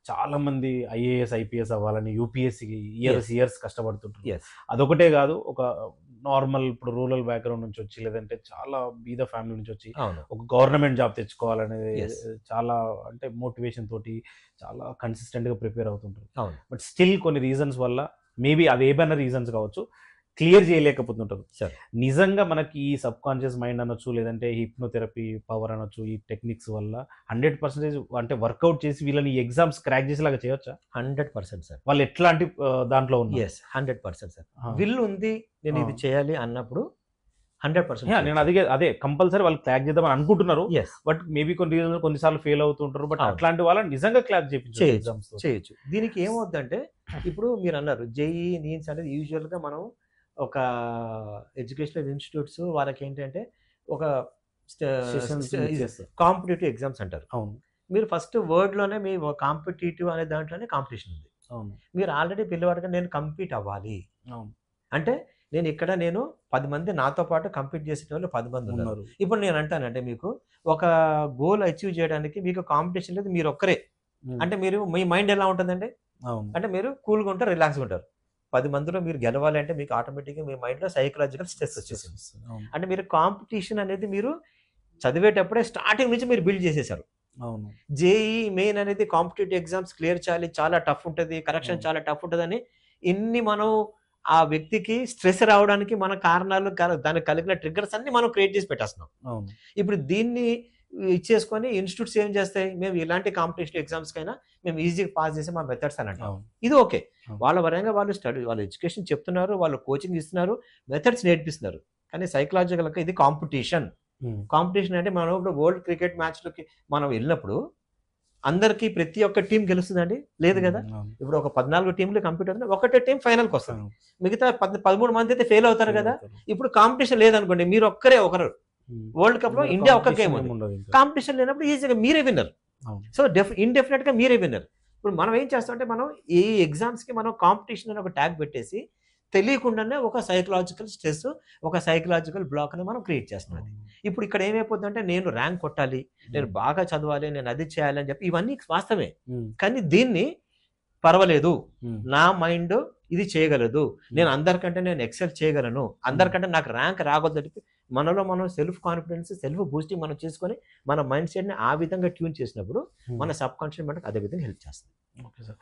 చాలా మంది IAS, IPS అవ్వాలని యూపీఎస్సీకి Yes. ఇయర్స్ కష్టపడుతుంటారు. Yes. అదొకటే కాదు, ఒక నార్మల్ ఇప్పుడు రూరల్ బ్యాక్‌గ్రౌండ్ నుంచి వచ్చి, లేదంటే చాలా బీద ఫ్యామిలీ నుంచి వచ్చి అవును. ఒక గవర్నమెంట్ జాబ్ తెచ్చుకోవాలనేది Yes. చాలా అంటే మోటివేషన్ తోటి చాలా కన్సిస్టెంట్‌గా ప్రిపేర్ అవుతుంటారు. అవును. బట్ స్టిల్ కొన్ని రీజన్స్ వల్ల మేబీ అవి ఏవైనా రీజన్స్ కావచ్చు, క్లియర్ చేయలేకపోతుంటారు. సరే. నిజంగా మనకి ఈ సబ్‌కాన్షియస్ మైండ్ అనొచ్చు, లేదంటే హిప్నోథెరపీ పవర్ అనొచ్చు, ఈ టెక్నిక్స్ వల్ల 100% అంటే వర్కౌట్ చేసి వీళ్ళని ఈ ఎగ్జామ్స్ క్రాక్ చేసేలాగా చేయొచ్చా? 100% సార్. వాళ్ళు ఎట్లాంటి దాంట్లో ఉన్నారు? యెస్. 100% సార్. ఆ! విల్ ఉంది. నేను ఇది చేయాలి అన్నప్పుడు 100% యాహ్! నేను అదే కంపల్సరీ వాళ్ళు క్రాక్ చేద్దామని అనుకుంటున్నారు. యెస్. బట్ మేబీ కొన్ని రీజన్‌లో కొన్నిసార్లు ఫెయిల్ అవుతుంటారు. బట్ అవును. అట్లాంటి వాళ్ళని నిజంగా క్రాక్ చేపించొచ్చు ఎగ్జామ్స్‌తో. చేయొచ్చు. దీనికి ఏమవుద్దంటే ఇప్పుడు మీరన్నారు జేఈఈ, నీట్స్ అనేది యూజువల్‌గా మనం ఒక ఎడ్యుకేషనల్ ఇన్‌స్టిట్యూట్స్ వాళ్ళకేంటంటే ఒక సెషన్స్ చేస్తారు. కాంపిటీటివ్ ఎగ్జామ్స్ అంటారు. అవును. మీరు ఫస్ట్ వర్డ్‌లోనే మీ కాంపిటీటివ్ అనే దాంట్లోనే కాంపిటీషన్ ఉంది. అవును. మీరు ఆల్రెడీ పిల్లవాడిగా నేను కంపీట్ అవ్వాలి. అవును. అంటే నేను 10 మంది నాతో పాటు కంపీట్ చేసేటోళ్ళు 10 మంది ఉన్నారు. ఉన్నారు. ఇప్పుడు నేను అంటానంటే మీకు ఒక గోల్ అచీవ్ చేయడానికి మీకు కాంపిటీషన్ లేదు, మీరొక్కరే. అంటే మీ మైండ్ ఎలా ఉంటుందండి? అవును. అంటే మీరు కూల్‌గా ఉంటారు, రిలాక్స్‌గా ఉంటారు. 10 మందిలో మీరు గెలవాలి అంటే మీకు ఆటోమేటిక్‌గా మీ మైండ్‌లో సైకలాజికల్ స్ట్రెస్ వచ్చేసింది. అవును. అంటే మీరు కాంపిటీషన్ అనేది మీరు చదివేటప్పుడే స్టార్టింగ్ నుంచి మీరు బిల్డ్ చేసేసారు. అవును. జేఈఈ మెయిన్ అనేది కాంపిటీటివ్ ఎగ్జామ్స్ క్లియర్ చేయాలి, చాలా టఫ్ ఉంటది, కరెక్షన్ అవును. చాలా టఫ్ ఉంటదని ఇన్ని మనం ఆ వ్యక్తికి స్ట్రెస్ రావడానికి మన కారణాలు దానికి కలిగిన ట్రిగ్గర్స్ అన్నీ మనం క్రియేట్ చేసి పెట్టేస్తున్నాం. అవును. ఇప్పుడు దీన్ని ఇచ్చేసుకొని ఇన్‌స్టిట్యూట్స్ ఏం చేస్తాయి? మేము ఇలాంటి కాంపిటీషన్ ఎగ్జామ్స్‌కైనా మేము ఈజీగా పాస్ చేసే మా మెథడ్స్ అని అంటాం. అవును. ఇది ఓకే. అవును. వాళ్ళ పరంగా వాళ్ళు ఎడ్యుకేషన్ చెప్తున్నారు, వాళ్ళు కోచింగ్ ఇస్తున్నారు, మెథడ్స్ నేర్పిస్తున్నారు. కానీ సైకలాజికల్‌గా ఇది కాంపిటీషన్. కాంపిటీషన్ అంటే మనం ఇప్పుడు వరల్డ్ క్రికెట్ మ్యాచ్‌లోకి మనం వెళ్ళినప్పుడు అందరికీ ప్రతి ఒక్క టీమ్ గెలుస్తదండి? లేదు గదా! అవును. ఇప్పుడు ఒక 14 టీమ్‌లు కంపీట్ అవుతున్నాయి. ఒకటే టీమ్ ఫైనల్‌కొస్తది. మిగతా 13 మంది అయితే ఫెయిల్ అవుతారు గదా! ఇప్పుడు కాంపిటీషన్ లేదనుకోండి, మీరు ఒక్కరే ఒకరు. వరల్డ్ కప్‌లో ఇండియా ఒక్క గేమ్ ఉంది. కాంపిటీషన్ లేనప్పుడు ఈజీగా మీరే విన్నర్. అవును. సో ఇండెఫినిట్‌గా మీరే విన్నర్. ఇప్పుడు మనం ఏం చేస్తామంటే మనం ఈ ఎగ్జామ్స్‌కి మనం కాంపిటీషన్ అని ఒక ట్యాగ్ పెట్టేసి తెలియకుండానే ఒక సైకలాజికల్ స్ట్రెస్, ఒక సైకలాజికల్ బ్లాక్‌ని మనం క్రియేట్ చేస్తున్నాం అది. ఇప్పుడు ఇక్కడ ఏమైపోతుందంటే నేను ర్యాంక్ కొట్టాలి, నేను బాగా చదవాలి, నేను అది చేయాలి అని చెప్పి ఇవన్నీ వాస్తవమే. కానీ దీన్ని పర్వాలేదు, నా మైండ్ ఇది చేయగలదు, నేను ఎక్సెల్ చేయగలను, అందరికంటే నాకు ర్యాంక్ రాగొద్దని చెప్పి మనలో మనం సెల్ఫ్ కాన్ఫిడెన్స్, సెల్ఫ్ బూస్టింగ్ మనం చేసుకొని మన మైండ్ సెట్‌ని ఆ విధంగా ట్యూన్ చేసినప్పుడు మన సబ్‌కాన్షియస్ మైండ్‌కి అదే విధంగా హెల్ప్ చేస్తుంది. Okay sir.